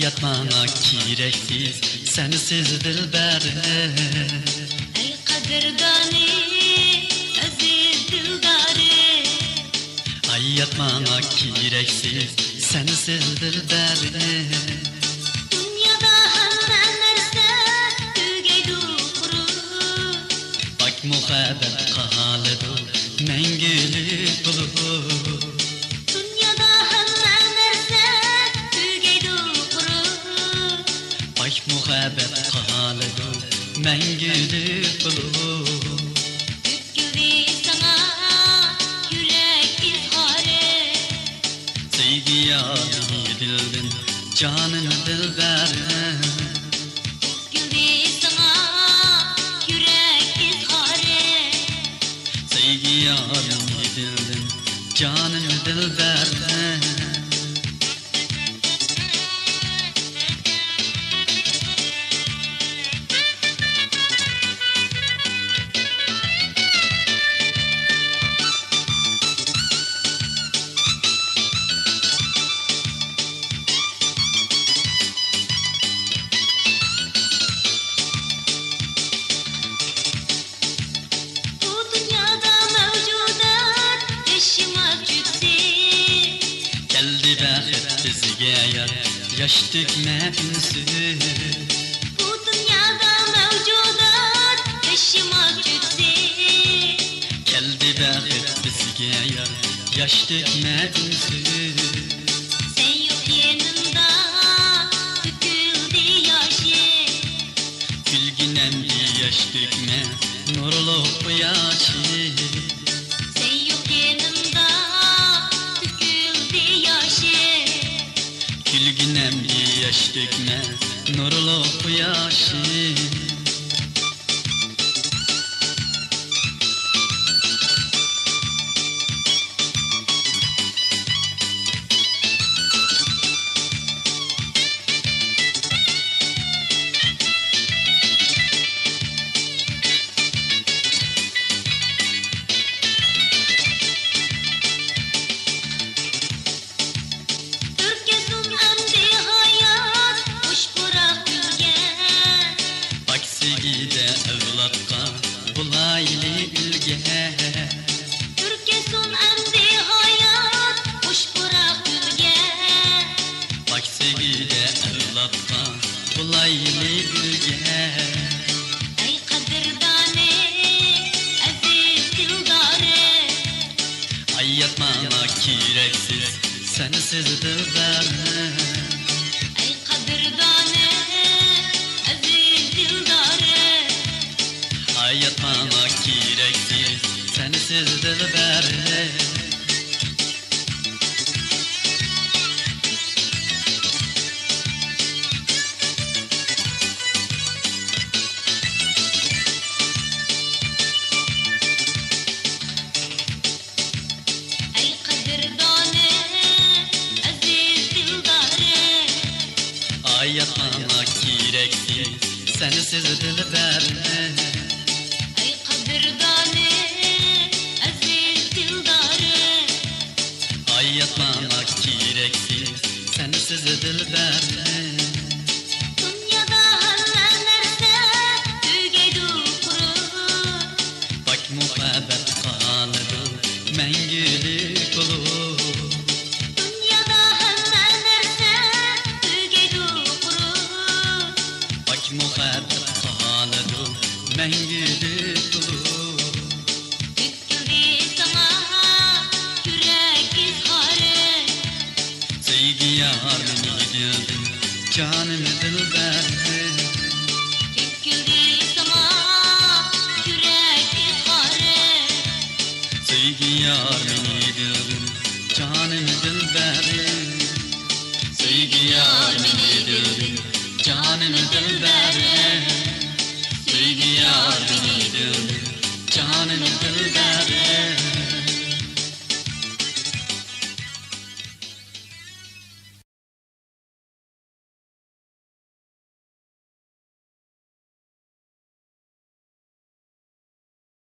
Hayat bana kireksiz, sensiz dilberim. Ey qadrdoni, aziz dildorim. Hayat bana kireksiz, sensiz dilberim. Dünyada hamma narsa tugaydi qurib. Bak muhabbet qolidu, mangulik bo'lib. Dünyada hamma narsa tugaydi qurib. Bak muhabbet qolidu, mangulik bo'lib. Tüküldü sana yürek izharı. Sevgi yâri dildin, canım dilberim. Tüküldü sana yürek izharı. Sevgi yâri dildin, canım dilberim. Bu dünyada mevcudat yaşamaz cüzi. Geldi bəxit bizga yar, yaş dökmə ünsüz. Bu dünyada mevcudat yaşamaz cüzi. Geldi bəxit bizga yar, yaş dökmə ünsüz. Sen yok yanımda döküldü yaşı. Gülgünemdi yaş dökmə, nurlu yaşı. Sen yok yanımda döküldü yaşı. Gülgünemdi yaş dökmə, nurlu yaşı. Türküsün emdi hayat hoş bırak gülgen. Bak sevgide evlatqa, bulaylı ülge. Türküsün emdi hayat hoş bırak gülgen. Bak sevgide evlatqa, bulaylı ülge. Ey qadrdoni, aziz dildorim. Hayat bana kireksiz, sensiz dilberim. Ey qadrdoni, aziz dildorim. Hayat bana kireksiz, sensiz dilberim. Ey qadrdoni, aziz dildorim. Hayat bana kireksiz, sensiz dilberim. Ey qadrdoni, aziz dildorim. Hayat bana kireksiz, sensiz dilberim. Dünyada hamma narsa tugaydi qurib. Bak muhabbet qolidu, mangulik bo'lib. Dünyada hamma narsa tugaydi qurib. Bak muhabbet qolidu, mangulik bo'lib. Tüküldü sana yürek izharı. Sevgi yarını dildin, canım dilberim. Tüküldü sana yürek izharı. Sevgi yarını dildin, canım dilberim. Sevgi yarını